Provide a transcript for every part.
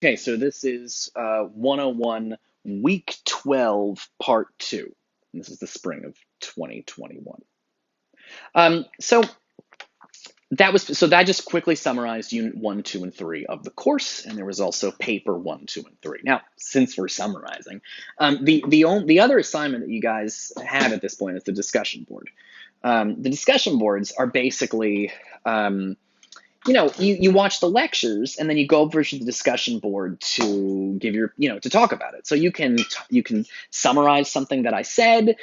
Okay, so this is 101, week 12, part 2. This is the spring of 2021. So that just quickly summarized unit 1, 2, and 3 of the course, and there was also paper 1, 2, and 3. Now, since we're summarizing, the other assignment that you guys have at this point is the discussion board. The discussion boards are basically you watch the lectures and then you go over to the discussion board to give your, to talk about it. So you can summarize something that I said.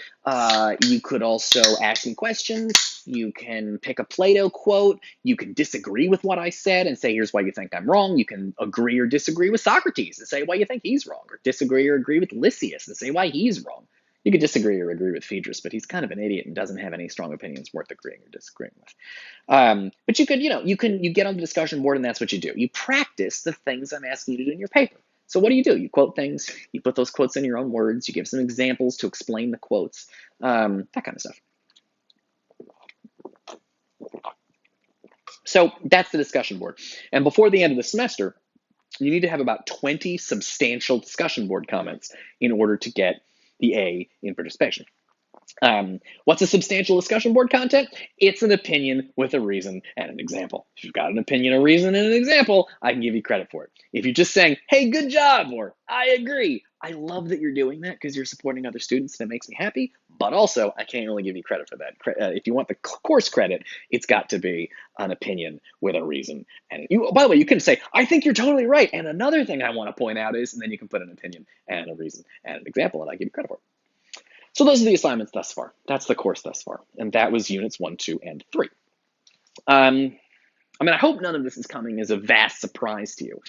You could also ask me questions. You can pick a Plato quote. You can disagree with what I said and say, here's why you think I'm wrong. You can agree or disagree with Socrates and say why you think he's wrong, or disagree or agree with Lysias and say why he's wrong. You could disagree or agree with Phaedrus, but he's kind of an idiot and doesn't have any strong opinions worth agreeing or disagreeing with. But you could, you get on the discussion board and that's what you do. You practice the things I'm asking you to do in your paper. So what do? You quote things, you put those quotes in your own words, you give some examples to explain the quotes, that kind of stuff. So that's the discussion board. And before the end of the semester, you need to have about 20 substantial discussion board comments in order to get the A in participation. What's a substantial discussion board content? It's an opinion with a reason and an example. If you've got an opinion, a reason, and an example, I can give you credit for it. If you're just saying, hey, good job, or I agree, I love that you're doing that because you're supporting other students and it makes me happy, but also I can't really give you credit for that. If you want the course credit, it's got to be an opinion with a reason. And by the way, you can say, I think you're totally right. And another thing I want to point out is, and then you can put an opinion and a reason and an example, and I give you credit for it. So those are the assignments thus far. That's the course thus far. And that was units 1, 2, and 3. I hope none of this is coming as a vast surprise to you.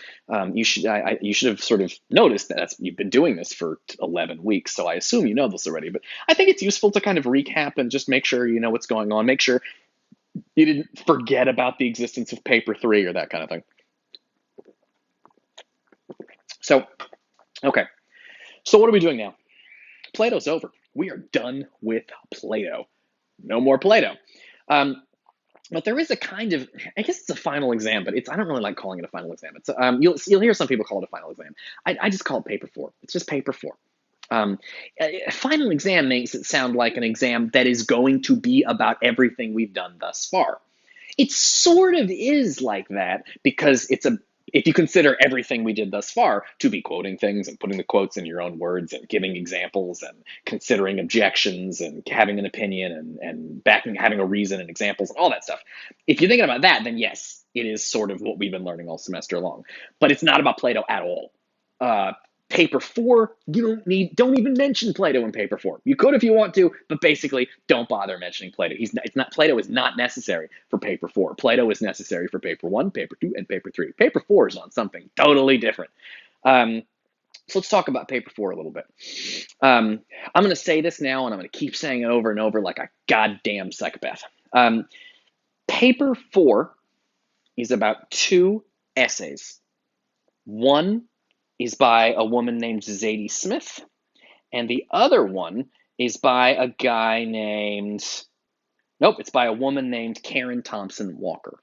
You should have sort of noticed that you've been doing this for 11 weeks, so I assume you know this already. But I think it's useful to kind of recap and just make sure you know what's going on. Make sure you didn't forget about the existence of paper 3 or that kind of thing. So, okay. So what are we doing now? Plato's over. We are done with Plato. No more Plato. But there is a kind of, I guess it's a final exam, but I don't really like calling it a final exam. It's you'll hear some people call it a final exam. I just call it paper 4. It's just paper 4. A final exam makes it sound like an exam that is going to be about everything we've done thus far. It sort of is like that because if you consider everything we did thus far to be quoting things and putting the quotes in your own words and giving examples and considering objections and having an opinion and having a reason and examples and all that stuff. If you're thinking about that, then yes, it is sort of what we've been learning all semester long. But it's not about Plato at all. Paper 4, you don't even mention Plato in paper 4. You could if you want to, but basically don't bother mentioning Plato. Plato is not necessary for paper 4. Plato is necessary for paper 1, paper 2, and paper 3. Paper 4 is on something totally different. So let's talk about paper 4 a little bit. I'm going to say this now, and I'm going to keep saying it over and over like a goddamn psychopath. Paper 4 is about 2 essays. One is by a woman named Zadie Smith, and the other one is by a guy named, it's by a woman named Karen Thompson Walker.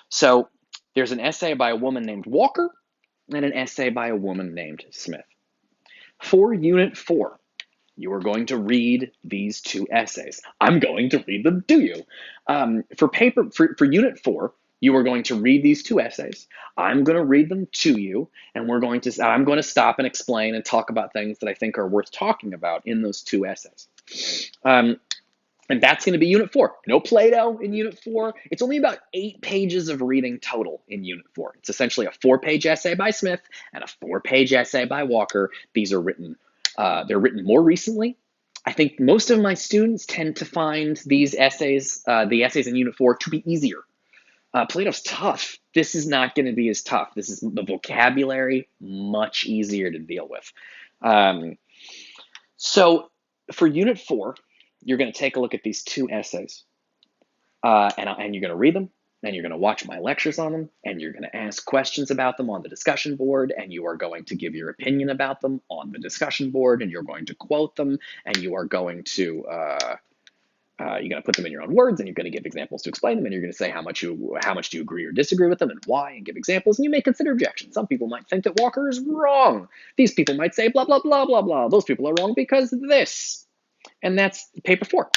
So there's an essay by a woman named Walker and an essay by a woman named Smith. For Unit 4, you are going to read these 2 essays. I'm going to read them to you. For Unit 4, you are going to read these 2 essays. I'm going to read them to you, and I'm going to stop and explain and talk about things that I think are worth talking about in those 2 essays. And that's going to be Unit 4. No Plato in Unit 4. It's only about 8 pages of reading total in Unit 4. It's essentially a 4-page essay by Smith and a 4-page essay by Walker. These are written they're written more recently. I think most of my students tend to find these essays, the essays in Unit 4, to be easier. Plato's tough. This is not going to be as tough. This is the vocabulary, much easier to deal with. So for Unit 4, you're going to take a look at these 2 essays, and you're going to read them, and you're going to watch my lectures on them, and you're going to ask questions about them on the discussion board, and you are going to give your opinion about them on the discussion board, and you're going to quote them, and you are going to You're going to put them in your own words, and you're going to give examples to explain them, and you're going to say how much do you agree or disagree with them and why, and give examples, and you may consider objections. Some people might think that Walker is wrong. These people might say blah, blah, blah, blah, blah. Those people are wrong because of this. And that's paper 4.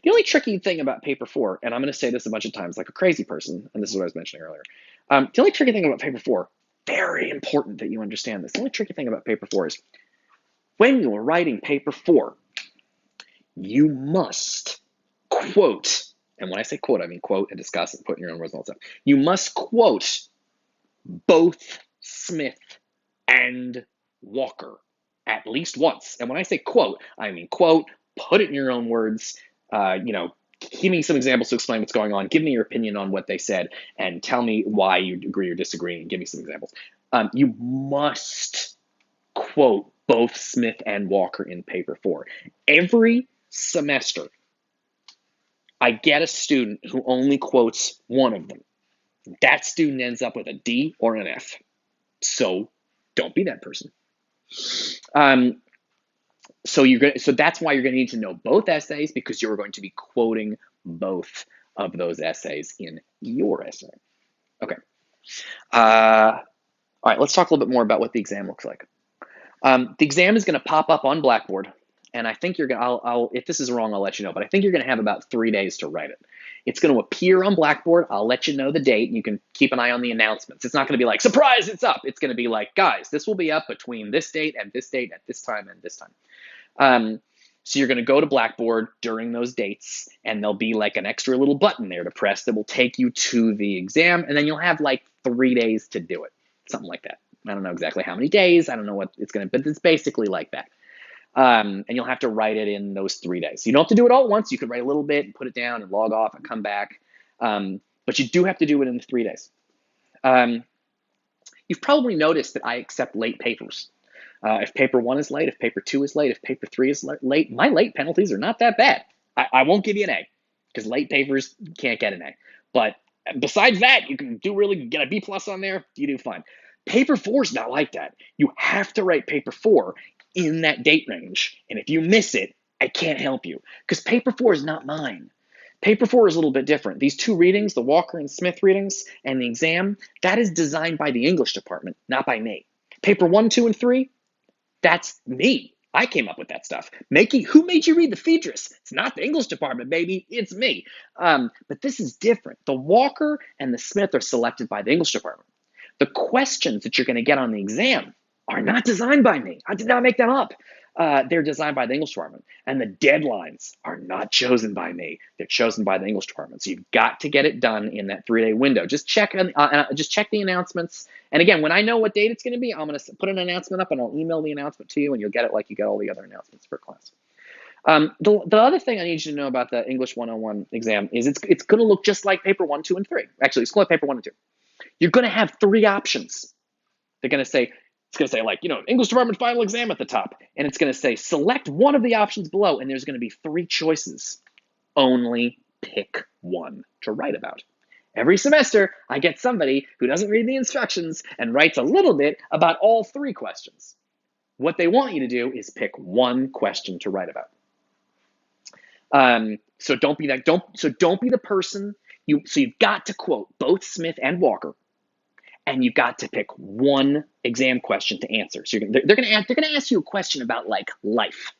The only tricky thing about paper 4, and I'm going to say this a bunch of times like a crazy person, and this is what I was mentioning earlier. The only tricky thing about paper 4, very important that you understand this. The only tricky thing about paper 4 is when you're writing paper 4, you must quote, and when I say quote, I mean quote and discuss and put in your own words and all that stuff. You must quote both Smith and Walker at least once. And when I say quote, I mean quote, put it in your own words, give me some examples to explain what's going on, give me your opinion on what they said, and tell me why you agree or disagree, and give me some examples. You must quote both Smith and Walker in paper 4. Every semester, I get a student who only quotes one of them. That student ends up with a D or an F. So don't be that person. So that's why you're going to need to know both essays, because you're going to be quoting both of those essays in your essay. Okay. All right, let's talk a little bit more about what the exam looks like. The exam is going to pop up on Blackboard, and I think you're going to, if this is wrong, I'll let you know, but I think you're going to have about 3 days to write it. It's going to appear on Blackboard. I'll let you know the date. You can keep an eye on the announcements. It's not going to be like, surprise, it's up. It's going to be like, guys, this will be up between this date at this time and this time. So you're going to go to Blackboard during those dates, and there'll be like an extra little button there to press that will take you to the exam, and then you'll have like 3 days to do it, something like that. I don't know exactly how many days. I don't know what it's going to, but it's basically like that. And you'll have to write it in those 3 days. You don't have to do it all at once. You could write a little bit and put it down and log off and come back. But you do have to do it in 3 days. You've probably noticed that I accept late papers. If paper 1 is late, if paper 2 is late, if paper 3 is late, my late penalties are not that bad. I won't give you an A, because late papers can't get an A. But besides that, you can get a B+ on there, you do fine. Paper 4 is not like that. You have to write paper 4 in that date range. And if you miss it, I can't help you, because paper 4 is not mine. Paper 4 is a little bit different. These 2 readings, the Walker and Smith readings and the exam, that is designed by the English department, not by me. Paper 1, 2, and 3, that's me. I came up with that stuff. Who made you read the Phaedrus? It's not the English department, baby. It's me. But this is different. The Walker and the Smith are selected by the English department. The questions that you're going to get on the exam are not designed by me. I did not make them up. They're designed by the English department. And the deadlines are not chosen by me. They're chosen by the English department. So you've got to get it done in that 3-day window. Just check the announcements. And again, when I know what date it's going to be, I'm going to put an announcement up, and I'll email the announcement to you, and you'll get it like you get all the other announcements for class. The other thing I need you to know about the English 101 exam is it's going to look just like paper 1, 2, and 3. Actually, it's going to paper 1 and 2. You're going to have 3 options. They're going to say, it's going to say, like, English department final exam at the top. And it's going to say, select one of the options below. And there's going to be 3 choices. Only pick one to write about. Every semester, I get somebody who doesn't read the instructions and writes a little bit about all 3 questions. What they want you to do is pick one question to write about. So don't be the person. So you've got to quote both Smith and Walker, and you've got to pick one exam question to answer. So they're going to ask you a question about like life,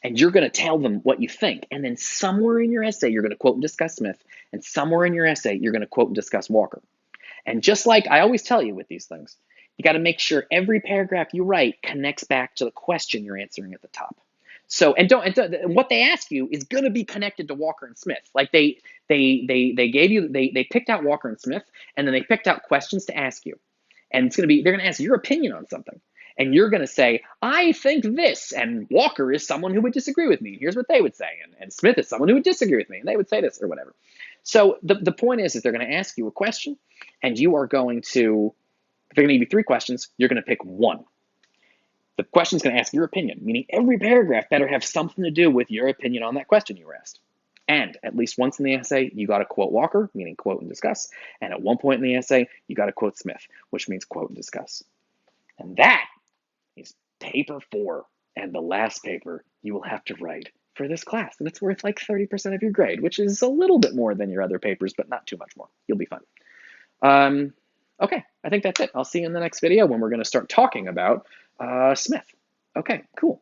and you're going to tell them what you think. And then somewhere in your essay, you're going to quote and discuss Smith, and somewhere in your essay, you're going to quote and discuss Walker. And just like I always tell you with these things, you got to make sure every paragraph you write connects back to the question you're answering at the top. So what they ask you is going to be connected to Walker and Smith. Like they picked out Walker and Smith, and then they picked out questions to ask you, and they're going to ask your opinion on something, and you're going to say, I think this, and Walker is someone who would disagree with me. Here's what they would say, and Smith is someone who would disagree with me, and they would say this or whatever. So the point is they're going to ask you a question, and you are going to, if they're going to give you 3 questions, you're going to pick one. The question's going to ask your opinion, meaning every paragraph better have something to do with your opinion on that question you were asked. And at least once in the essay, you got to quote Walker, meaning quote and discuss. And at one point in the essay, you got to quote Smith, which means quote and discuss. And that is paper 4, and the last paper you will have to write for this class, and it's worth like 30% of your grade, which is a little bit more than your other papers, but not too much more. You'll be fine. Okay, I think that's it. I'll see you in the next video when we're going to start talking about Smith. Okay, cool.